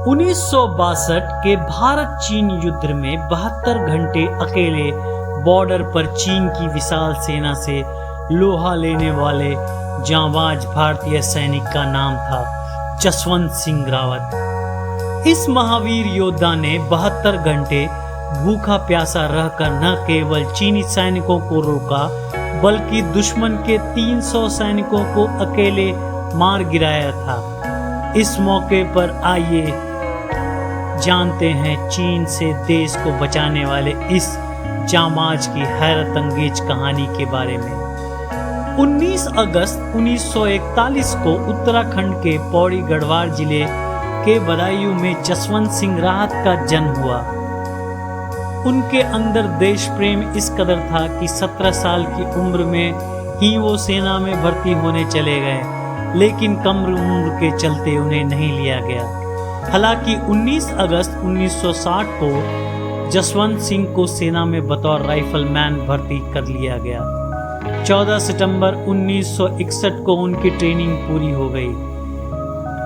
1962 के भारत चीन युद्ध में 72 घंटे अकेले बॉर्डर पर चीन की विशाल सेना से लोहा लेने वाले जांबाज भारतीय सैनिक का नाम था जसवंत सिंह रावत। इस महावीर योद्धा ने 72 घंटे भूखा प्यासा रहकर न केवल चीनी सैनिकों को रोका बल्कि दुश्मन के 300 सैनिकों को अकेले मार गिराया था। इस मौके पर आइए जानते हैं चीन से देश को बचाने वाले इस जांबाज की हैरत अंगेज कहानी के बारे में। 19 अगस्त 1941 को उत्तराखंड के पौड़ी गढ़वाल जिले के बदायूं में जसवंत सिंह रावत का जन्म हुआ। उनके अंदर देश प्रेम इस कदर था कि 17 साल की उम्र में ही वो सेना में भर्ती होने चले गए, लेकिन कम उम्र के चलते उन्हें नहीं लिया गया। हालांकि 19 अगस्त 1960 को जसवंत सिंह को सेना में बतौर राइफलमैन भर्ती कर लिया गया। 14 सितंबर 1961 को उनकी ट्रेनिंग पूरी हो गई।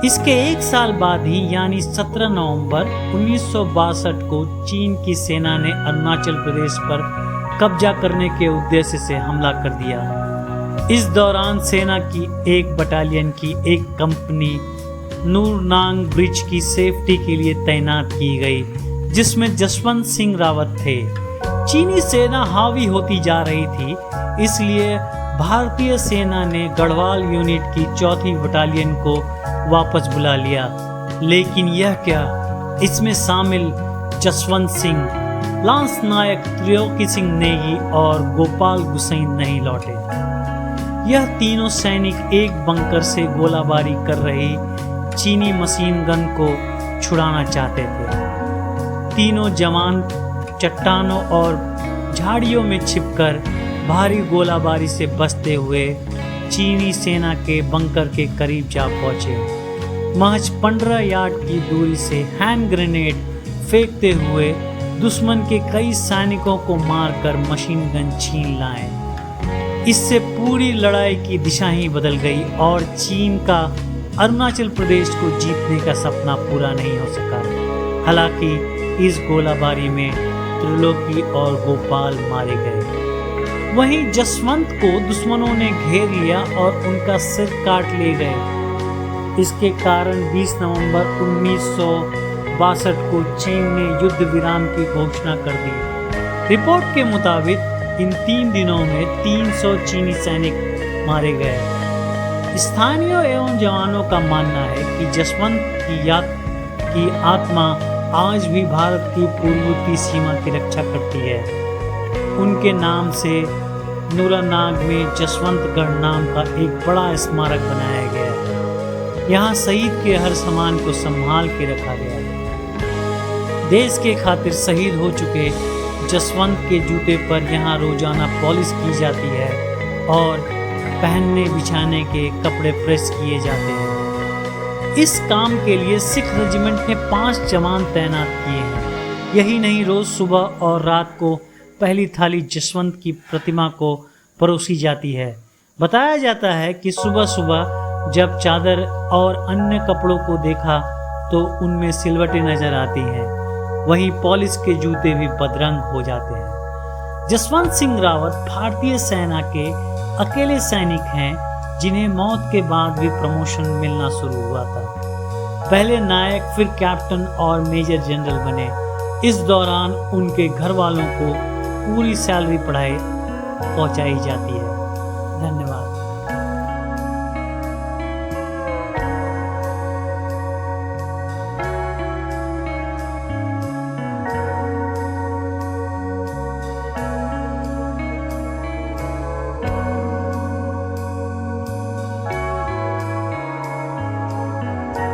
इसके एक साल बाद ही यानी 17 नवंबर 1962 को चीन की सेना ने अरुणाचल प्रदेश पर कब्जा करने के उद्देश्य से हमला कर दिया। इस दौरान सेना की एक बटालियन की एक कंपनी नूरनांग ब्रिज की सेफ्टी के लिए तैनात की गई, जिसमें जसवंत सिंह रावत थे। चीनी सेना हावी होती जा रही थी, इसलिए भारतीय सेना ने गढ़वाल यूनिट की 4वीं बटालियन को वापस बुला लिया। लेकिन यह क्या, इसमें शामिल जसवंत सिंह, लांस नायक त्रिलोकी सिंह नेगी और गोपाल गुसैन नहीं लौटे। यह तीनों सैनिक एक बंकर से गोलाबारी कर रही चीनी मशीन गन को छुड़ाना चाहते थे। तीनों जवान चट्टानों और झाड़ियों में छिपकर भारी गोलाबारी से बचते हुए चीनी सेना के बंकर के करीब जा पहुंचे। महज 15 यार्ड की दूरी से हैंड ग्रेनेड फेंकते हुए दुश्मन के कई सैनिकों को मारकर मशीन गन छीन लाए। इससे पूरी लड़ाई की दिशा ही बदल गई और चीन का अरुणाचल प्रदेश को जीतने का सपना पूरा नहीं हो सका। हालांकि इस गोलाबारी में त्रिलोकी और गोपाल मारे गए। वहीं जसवंत को दुश्मनों ने घेर लिया और उनका सिर काट ले गए। इसके कारण 20 नवंबर 1962 को चीन ने युद्ध विराम की घोषणा कर दी। रिपोर्ट के मुताबिक इन 3 दिनों में 300 चीनी सैनिक मारे गए। स्थानीय एवं जवानों का मानना है कि जसवंत की आत्मा आज भी भारत की पूर्ववर्ती सीमा की रक्षा करती है। उनके नाम से नूरनांग में जसवंतगढ़ नाम का एक बड़ा स्मारक बनाया गया है। यहाँ शहीद के हर सामान को संभाल के रखा गया है। देश के खातिर शहीद हो चुके जसवंत के जूते पर यहाँ रोजाना पॉलिश की जाती है और पहनने बिछाने के कपड़े प्रेस किए जाते हैं। इस काम के लिए सिख रेजिमेंट ने 5 जवान तैनात किए हैं। यही नहीं, रोज सुबह और रात को पहली थाली जसवंत की प्रतिमा को परोसी जाती है। बताया जाता है कि सुबह सुबह जब चादर और अन्य कपड़ों को देखा तो उनमें सिलवटें नजर आती हैं। वहीं पॉलिश के जूते भी बदरंग हो जाते हैं। जसवंत सिंह रावत भारतीय सेना के अकेले सैनिक हैं जिन्हें मौत के बाद भी प्रमोशन मिलना शुरू हुआ था। पहले नायक, फिर कैप्टन और मेजर जनरल बने। इस दौरान उनके घर वालों को पूरी सैलरी पहुंचाई जाती है। धन्यवाद।